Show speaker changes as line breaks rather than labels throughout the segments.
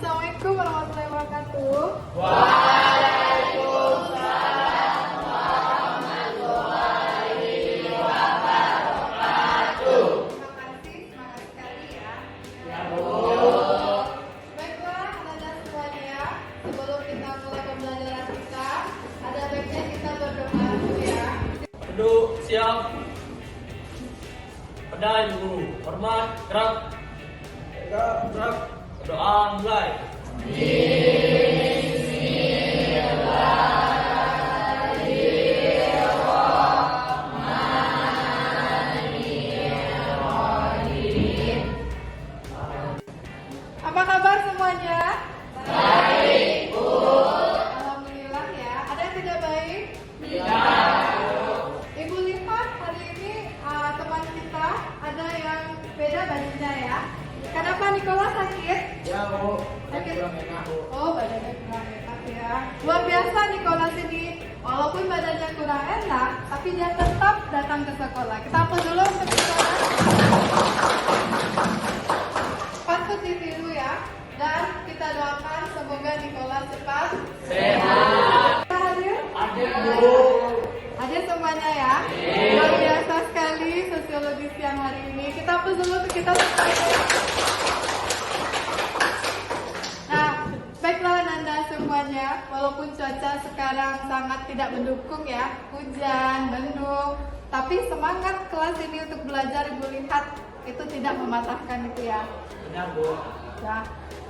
Assalamualaikum warahmatullahi wabarakatuh.
Waalaikumsalam warahmatullahi wabarakatuh.
Terima kasih, semangat sekali ya.
Ya Bu.
Baiklah, anak-anak semuanya, sebelum kita mulai pembelajaran kita, ada baiknya kita berdoa dulu ya.
Duduk siap. Pada Ibu Guru. Hormat, gerak. Gerak. Doa mulai.
Apa kabar semuanya? Baik, Bu. Alhamdulillah ya. Ada yang tidak baik? Tidak. Ibu lihat hari ini teman kita ada yang beda badannya ya. Kenapa Nikola sakit?
Ya Bu.
Sakit.
Kurang enak Bu.
Oh, badannya kurang enak ya. Luar biasa Nikolas ini. Walaupun badannya kurang enak, tapi dia tetap datang ke sekolah. Kita aplaus dulu untuk Nikolas. Patut ditiru ya. Dan kita doakan semoga Nikolas cepat
Sehat.
Kita hadir?
Hadir Bu.
Hadir semuanya ya. Luar biasa sekali sosiologi siang hari ini. Kita aplaus dulu untuk kita. Nah, baiklah Nanda semuanya, walaupun cuaca sekarang sangat tidak mendukung ya, hujan, mendung, tapi semangat kelas ini untuk belajar Ibu lihat itu tidak mematahkan itu ya.
Benar Bu.
Ya,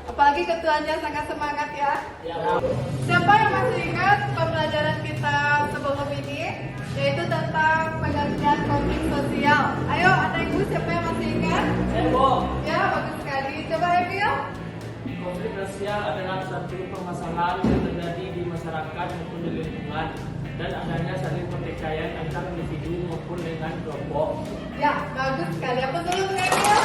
apalagi ketuanya sangat semangat ya.
Ya Bu.
Siapa yang masih ingat pembelajaran kita sebelum ini, yaitu tentang pengertian konflik sosial. Ayo, ada ibu siapa yang masih ingat?
Ya Bu.
Ya, bagus sekali. Coba Emil.
Konflik sosial adalah satu permasalahan yang terjadi di masyarakat maupun di lingkungan dan adanya saling pertikaian antar individu maupun dengan kelompok.
Ya, bagus sekali. Apa dulu Emil?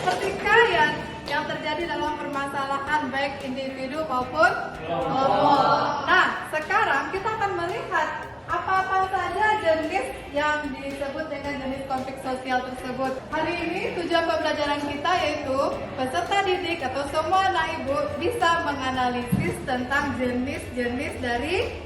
Pertikaian yang terjadi dalam permasalahan baik individu maupun kelompok. Nah, sekarang kita akan melihat apa-apa saja jenis yang disebut dengan jenis konflik sosial tersebut. Hari ini tujuan pembelajaran kita yaitu peserta didik atau semua anak ibu bisa menganalisis tentang jenis-jenis dari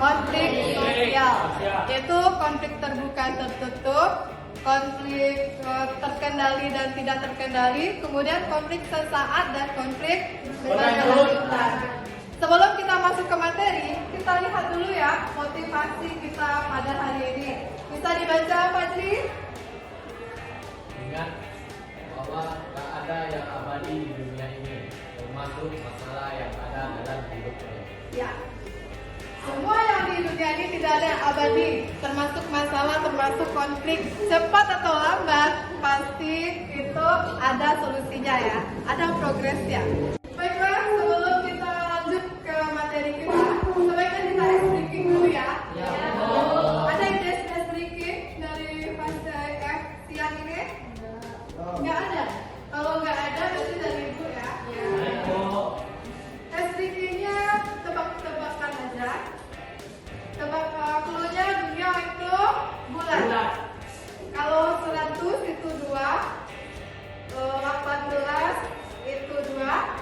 konflik sosial, yaitu konflik terbuka tertutup, konflik terkendali dan tidak terkendali, kemudian konflik sesaat dan konflik berlanjut. Sebelum kita masuk ke materi, kita lihat dulu ya motivasi kita pada hari ini. Bisa dibaca Fajri?
Ingat bahwa tak ada yang abadi di dunia ini, termasuk masalah yang ada dalam hidup ini.
Ya. Semua yang di dunia ini tidak ada yang abadi, termasuk masalah, termasuk konflik. Cepat atau lambat, pasti itu ada solusinya ya, ada progresnya. Baiklah, sebelum kita lanjut ke materi kita, sebaiknya kita breaking dulu ya. Ada ide breaking dari fase F siang ini? Nggak ada. Kalau nggak ada, berarti dari ibu ya.
Baik Bu.
SDG-nya tebak-tebakan aja. Tebak clue-nya dunia itu bulan. Kalau 100 itu 2, 18 itu 2,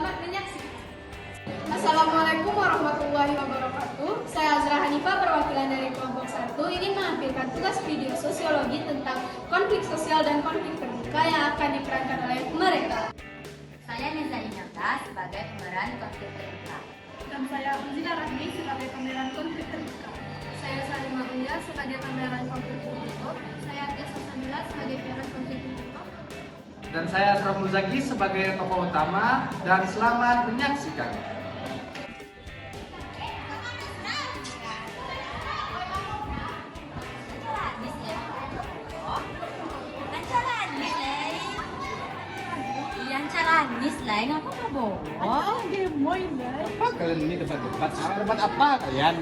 Selamat menyaksikan. Assalamualaikum warahmatullahi wabarakatuh. Saya Azra Hanifah, perwakilan dari kelompok 1, ingin menampilkan tugas video sosiologi tentang konflik sosial dan konflik terbuka yang akan diperankan oleh mereka.
Saya Neza Inata sebagai pemeran konflik terbuka.
Dan saya Uzila Rahmi sebagai pemeran konflik terbuka. Saya Salimah Uya sebagai pemeran konflik terbuka. Saya Tiasa Samila sebagai pemeran konflik terbuka.
Dan saya Asraf Muzaki sebagai tokoh utama, dan selamat menyaksikan.
Ngapa kamu?
Apa kalian ini debat-debat? Debat apa kalian?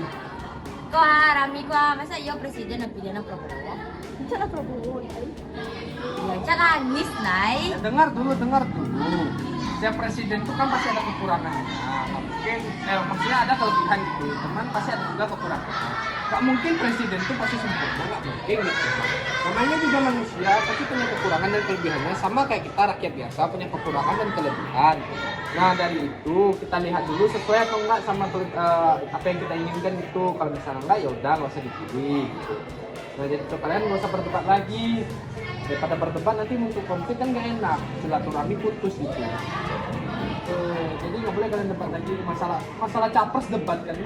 Kok harami kok masa iya presiden dan pidana Prabowo?
Cara Prabowo ya.
Ya cara Anies naik.
Dengar dulu. Setiap presiden itu kan pasti ada kekurangannya. Nggak mungkin, maksudnya ada kelebihan gitu. Teman pasti ada juga kekurangannya. Gak mungkin presiden itu pasti sempurna, gak mungkin gitu. Namanya juga manusia, pasti punya kekurangan dan kelebihannya. Sama kayak kita rakyat biasa punya kekurangan dan kelebihan. Nah dari itu kita lihat dulu sesuai atau enggak sama apa yang kita inginkan itu. Kalau misalnya enggak ya udah nggak usah dipilih. Nah jadi itu kalian nggak usah berdebat lagi. Daripada berdebat nanti muncul konflik kan nggak enak. Silaturahmi putus gitu. Jadi nggak boleh kalian debat lagi masalah capres debat kan.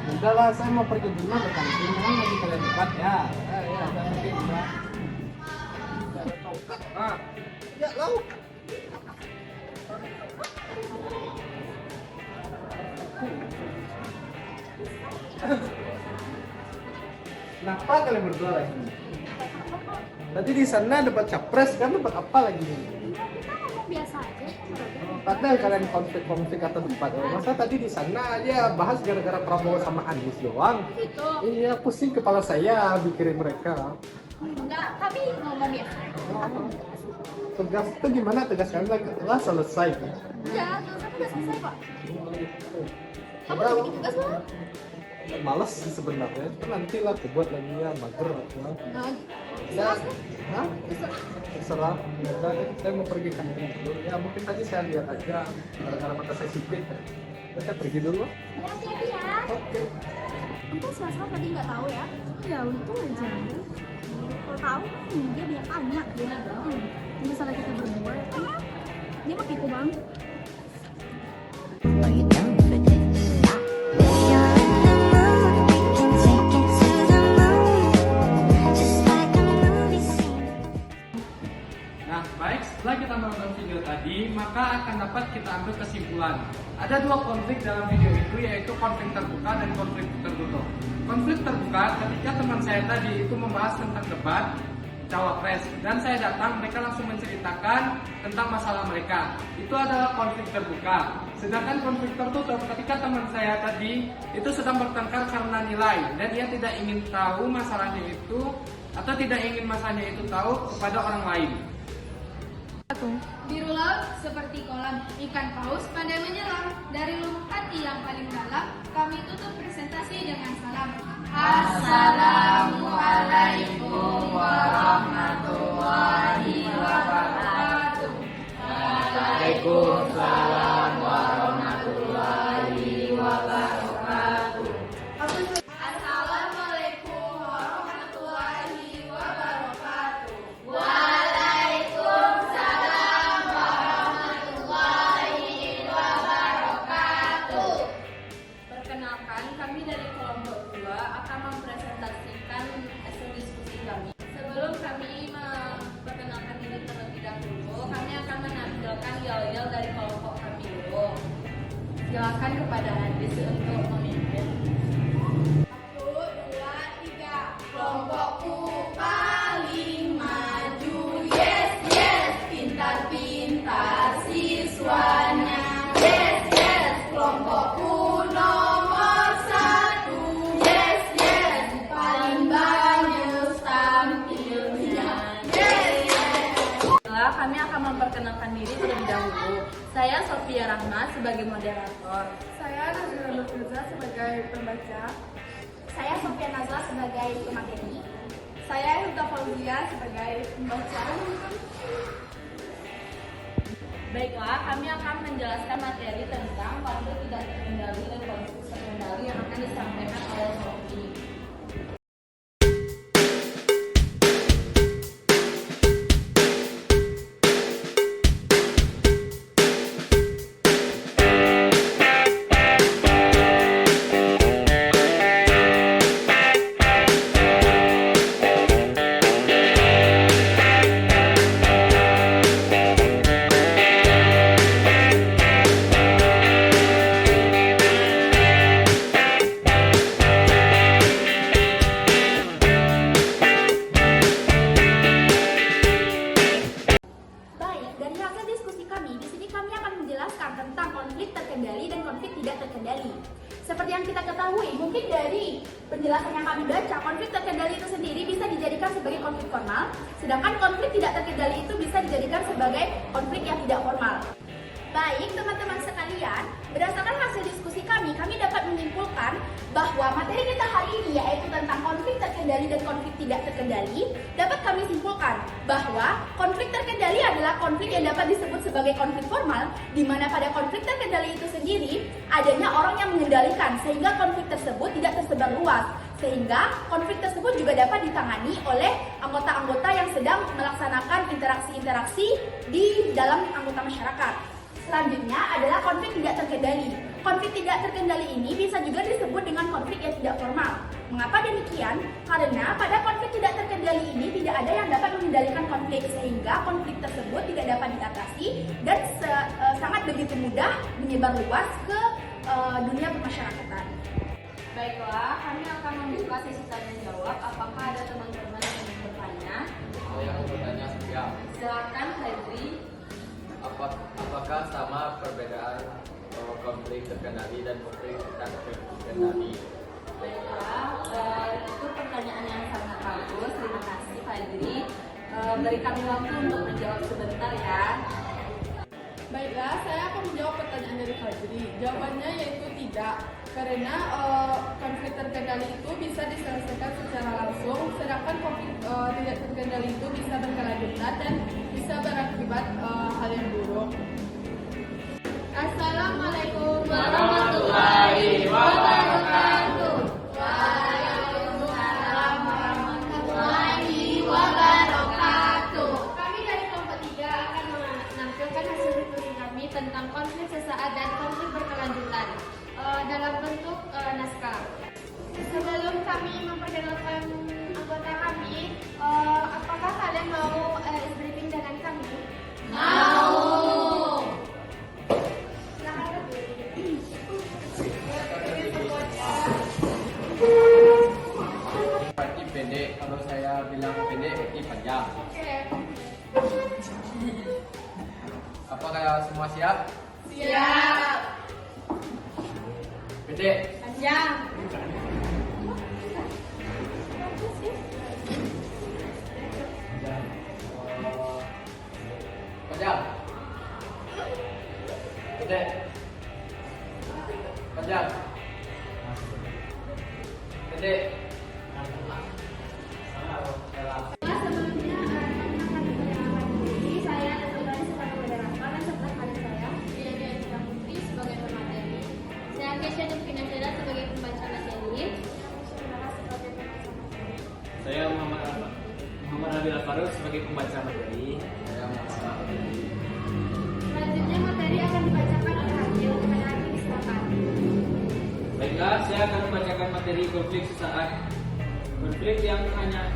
Udah lah, saya mau pergi dulu ke kantin. Jangan lagi kalian debat ya. Ya udah pergi udah. Ya lau. Kenapa kalian berdua lagi? Tadi di sana debat capres kan, debat apa lagi?
Biasa aja.
Padahal kalian konflik atau debat. Masa tadi di sana aja bahas gara-gara Prabowo sama Anies doang?
Gitu.
Iya, pusing kepala saya mikirin mereka.
Enggak, kami ngomong biasa.
Tegas itu gimana? Tegas kalian lah selesai kan?
Ya, tapi udah selesai pak. Kamu
Udah,
udah bikin tugas belum?
males sih sebenarnya. Itu nanti lah aku buat lagi ya, mager aku.
Nah,
Ya, hah? Terserah. Udah deh, saya mau pergi kantin dulu. Ya mungkin tadi saya lihat aja gara-gara mata saya sipit. Saya pergi dulu.
ya hati-hati ya.
Oke.
Untung Selasa tadi nggak tahu ya. Ya untung aja. Kalau tahu dia banyak tanya. Ini masalah kita berdua ya kan? Dia mah gitu bang.
Are you down for this? We are in the mood, we can take it to the moon, just like a movie scene.
Nah, baik, setelah kita menonton video tadi, maka akan dapat kita ambil kesimpulan. Ada dua konflik dalam video itu, yaitu konflik terbuka dan konflik tertutup. Konflik terbuka ketika teman saya tadi itu membahas tentang debat cawapres, dan saya datang, mereka langsung menceritakan tentang masalah mereka. Itu adalah konflik terbuka. Sedangkan konflik tertutup ketika teman saya tadi itu sedang bertengkar karena nilai, dan dia tidak ingin tahu masalahnya itu, atau tidak ingin masalahnya itu tahu kepada orang lain.
Biru laut seperti kolam ikan paus pandai menyelam. Dari lubuk hati yang paling dalam, kami tutup presentasi dengan salam. Assalamualaikum warahmatullahi wabarakatuh.
Waalaikumsalam warahmatullahi wabarakatuh.
Assalamualaikum warahmatullahi wabarakatuh.
Perkenalkan, kami dari kelompok 2 akan mempresentasikan hasil diskusi kami. Sebelum kami memperkenalkan diri terlebih dahulu, kami akan menampilkan yel-yel dari kelompok kami dulu. Silakan kepada Andis untuk memimpin.
1, 2, 3. Kelompokku paling maju. Yes, yes. Pintar-pintar siswanya. Yes, yes. Kelompokku nomor 1. Yes, yes. Paling bagus tampilnya. Yes, yes.
Setelah kami akan memperkenalkan diri terlebih dahulu. Saya Sofia Rahma sebagai moderator.
Saya Nazila Nurfilza sebagai pembaca.
Saya Sofia Nazla sebagai pemateri.
Saya Hilda Fauzia sebagai pembaca.
Baiklah, kami akan menjelaskan materi tentang konflik tidak terkendali dan konflik terkendali yang akan disampaikan oleh Sophie.
Baik, dari hasil diskusi kami, di sini kami akan menjelaskan tentang konflik terkendali dan konflik tidak terkendali. Seperti yang kita ketahui, mungkin dari penjelasan yang kami baca, konflik terkendali itu sendiri bisa dijadikan sebagai konflik formal, sedangkan konflik tidak terkendali itu bisa dijadikan sebagai konflik yang tidak formal. Baik, teman-teman sekalian, berdasarkan hasil diskusi kami dapat menyimpulkan bahwa materi kita hari ini yaitu tentang konflik terkendali dan konflik tidak terkendali, dapat kami simpulkan bahwa konflik terkendali adalah konflik yang dapat disebut sebagai konflik formal, di mana pada konflik terkendali itu sendiri adanya orang yang mengendalikan sehingga konflik tersebut tidak tersebar luas, sehingga konflik tersebut juga dapat ditangani oleh anggota-anggota yang sedang melaksanakan interaksi-interaksi di dalam anggota masyarakat. Selanjutnya adalah konflik tidak terkendali. Konflik tidak terkendali ini bisa juga disebut dengan konflik yang tidak formal. Mengapa demikian? Karena pada konflik tidak terkendali ini tidak ada yang dapat mengendalikan konflik, sehingga konflik tersebut tidak dapat diatasi dan sangat begitu mudah menyebar luas ke dunia bermasyarakatan.
Baiklah, kami akan membuka sesi tanya jawab. Apakah ada teman-teman yang ingin bertanya?
Saya mau bertanya siap.
Silakan, Febri.
Apakah sama perbedaan konflik terkendali dan konflik tidak terkendali?
Baiklah, itu pertanyaan yang sangat bagus. Terima kasih, Febri. Beri kami waktu untuk menjawab sebentar ya.
Baiklah, saya akan menjawab pertanyaan dari Fajri. Jawabannya yaitu tidak, karena konflik terkendali itu bisa diselesaikan secara langsung, sedangkan konflik tidak terkendali itu bisa berkelanjutan dan bisa berakibat hal yang buruk. Assalamualaikum warahmatullahi wabarakatuh. Waalaikumsalam warahmatullahi wabarakatuh.
Kami dari kelompok 3 akan menampilkan hasil diskusi kami tentang konflik sesaat dan konflik berkelanjutan dalam bentuk naskah. Sebelum kami memperkenalkan anggota kami, apakah kalian mau briefing dengan kami?
Mau.
Silakan.
Berarti pendek, kalau saya bilang pendek berarti panjang.
Oke.
Apakah semua siap?
Siap.
Pendek.
Panjang.
Panjang. Pendek. Panjang. Pendek.
Sebelumnya kami akan memperkenalkan diri. Saya Datuk sebagai moderator dan sebelah kanan saya Diana Eka Putri sebagai pemateri. Saya Kesha Dupina Seda sebagai pembaca materi.
Saya Muhammad Nabil Faruk sebagai pembaca materi.
Saya mau
Selanjutnya materi akan dibacakan oleh hakim. Kepada hakim silakan.
Baiklah, saya akan membacakan materi konflik sesaat. Konflik yang hanya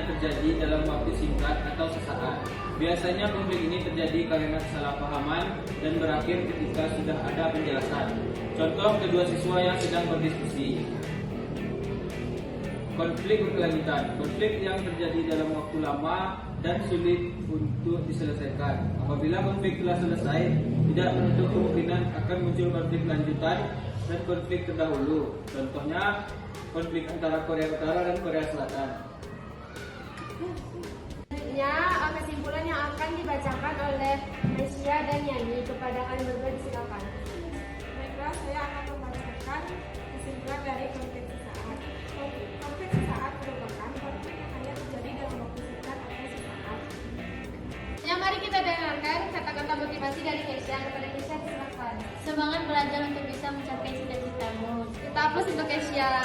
terjadi dalam waktu singkat atau sesaat. Biasanya konflik ini terjadi karena kesalahpahaman dan berakhir ketika sudah ada penjelasan. Contoh kedua siswa yang sedang berdiskusi. Konflik berkelanjutan. Konflik yang terjadi dalam waktu lama dan sulit untuk diselesaikan. Apabila konflik telah selesai, tidak menutup kemungkinan akan muncul konflik lanjutan dan konflik terdahulu. Contohnya konflik antara Korea Utara dan Korea Selatan.
Selanjutnya kesimpulan yang akan dibacakan oleh Mesia dan Yani. Kepada kalian berdua disilakan.
Baiklah, saya akan membacakan kesimpulan dari konflik sesaat. Konflik sesaat merupakan konflik yang hanya terjadi dalam waktu singkat atau sesaat.
Yang mari
mari kita dengarkan kata-kata motivasi dari Kesha. Kepada Kesha, silakan.
Semangat belajar untuk bisa mencapai cita-citamu.
Kita aplaus untuk Kesha.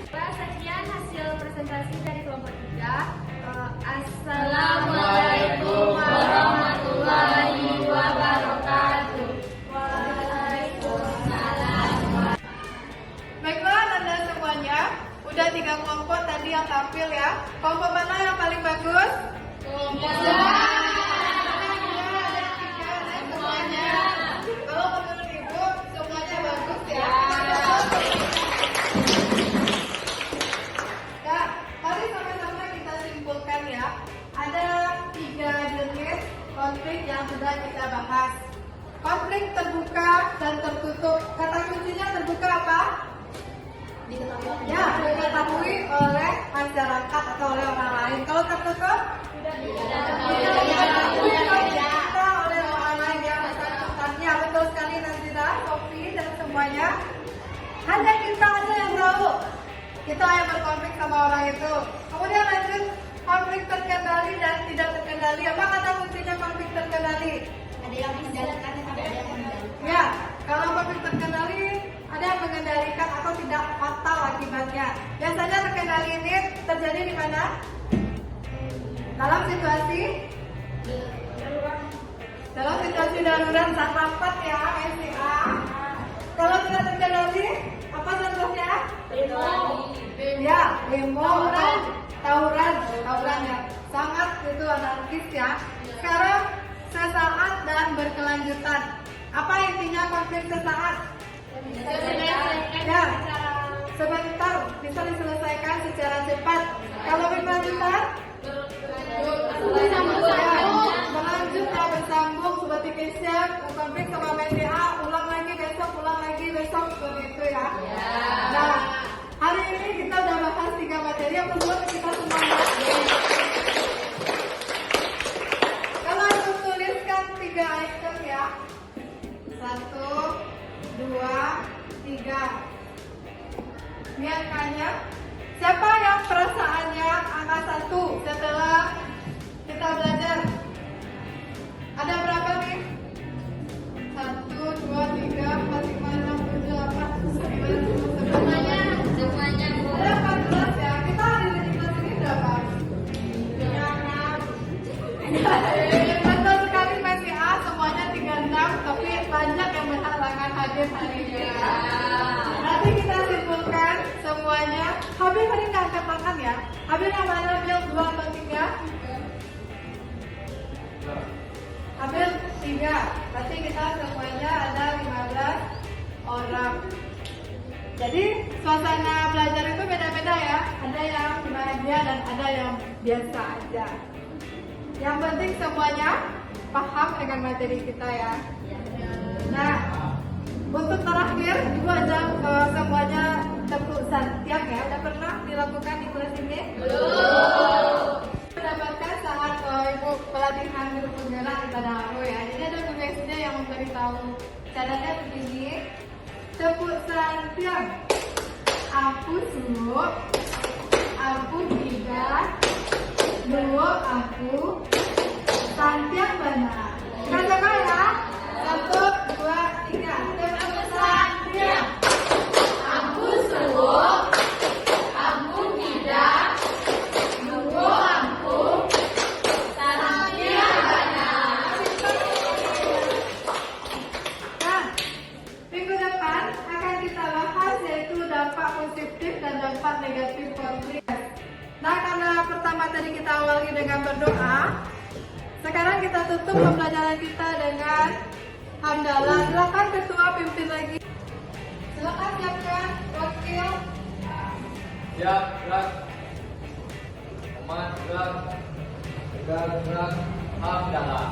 Sekian hasil presentasi dari kelompok 3. Assalamualaikum warahmatullahi wabarakatuh. Waalaikumsalam.
Baiklah Anda semuanya, udah 3 kelompok tadi yang tampil ya. Kelompok mana yang paling bagus? Kelompok semuanya. Kalau menurut Ibu semuanya bagus ya. Ya, mari sama-sama kita simpulkan ya. Ada 3 jenis konflik yang sudah kita bahas. Konflik terbuka dan tertutup. Kata kuncinya terbuka apa? Ya, diketahui oleh masyarakat atau oleh orang lain. Kalau tertutup, tidak diketahui oleh orang lain yang bersangkutannya. Betul sekali Nazira, Sofi dan semuanya. Hanya kita aja yang tahu. Kita yang berkonflik sama orang itu. Kemudian lanjut, konflik terkendali dan tidak terkendali. Apa kata kuncinya konflik terkendali?
Ada yang menjalankan, ada yang menjalankan.
Ya, kalau konflik terkendali ada yang mengendalikan atau tidak fatal akibatnya. Biasanya terkendali ini terjadi di mana? Dalam situasi darurat saat rapat ya, SPA. Kalau tidak terkendali, apa contohnya? Ya, demo, tawuran ya. Sangat itu anarkis ya. Sekarang sesaat dan berkelanjutan. Apa intinya konflik sesaat? Ya, sebentar bisa diselesaikan secara cepat. Kalau berkelanjutan, berlanjut ya, bersambung seperti Kesha konflik sama BTA, ulang lagi besok seperti itu ya. Nah, hari ini kita udah bahas 3 materi yang perlu kita semua ngerti. Kalau aku tuliskan 3 item ya, 1, 2, 3. Niatkannya, siapa yang perasaannya angka 1 setelah kita belajar? Ada berapa nih? 1, 2, 3, 4, 5, 6, 7, 8, 9, 10.
Semuanya Bu.
Ada 14 ya. Kita ada di kelas ini berapa? 36. Betul sekali masih A, semuanya 36, tapi banyak yang berhalangan hadir hari ini. Nanti kita simpulkan semuanya. Habil tadi nggak angkat tangan ya. Habil yang mana? Habil 2 atau 3? Habil 3. Berarti kita semuanya ada 15 orang. Jadi suasana belajar itu beda-beda ya. Ada yang bahagia dan ada yang biasa aja. Yang penting semuanya paham dengan materi kita ya. Nah, untuk terakhir Ibu ajak semuanya tepuk santiang ya. Udah pernah dilakukan di kelas ini? Belum. Mendapatkan saat Ibu pelatihan guru penggerak di Badaro ya. Jadi ada tugasnya yang memberitahu. Caranya begini. Tepuk santiang. Aku suruh. Aku tidak. Dua aku. Santiang benar. Kita coba ya. 1, 2, 3. Tepuk santiang. Aku suruh. Aku tidak. Dua aku. Santiang benar. Nah, minggu depan akan kita bahas yaitu dampak positif dan dampak negatif konflik. Nah, karena pertama tadi kita awali dengan berdoa, sekarang kita tutup pembelajaran kita dengan hamdalah. Silakan ketua pimpin lagi. Silakan siapkan wakil.
Siap, gerak. Aman, gerak. Gerak, hamdalah.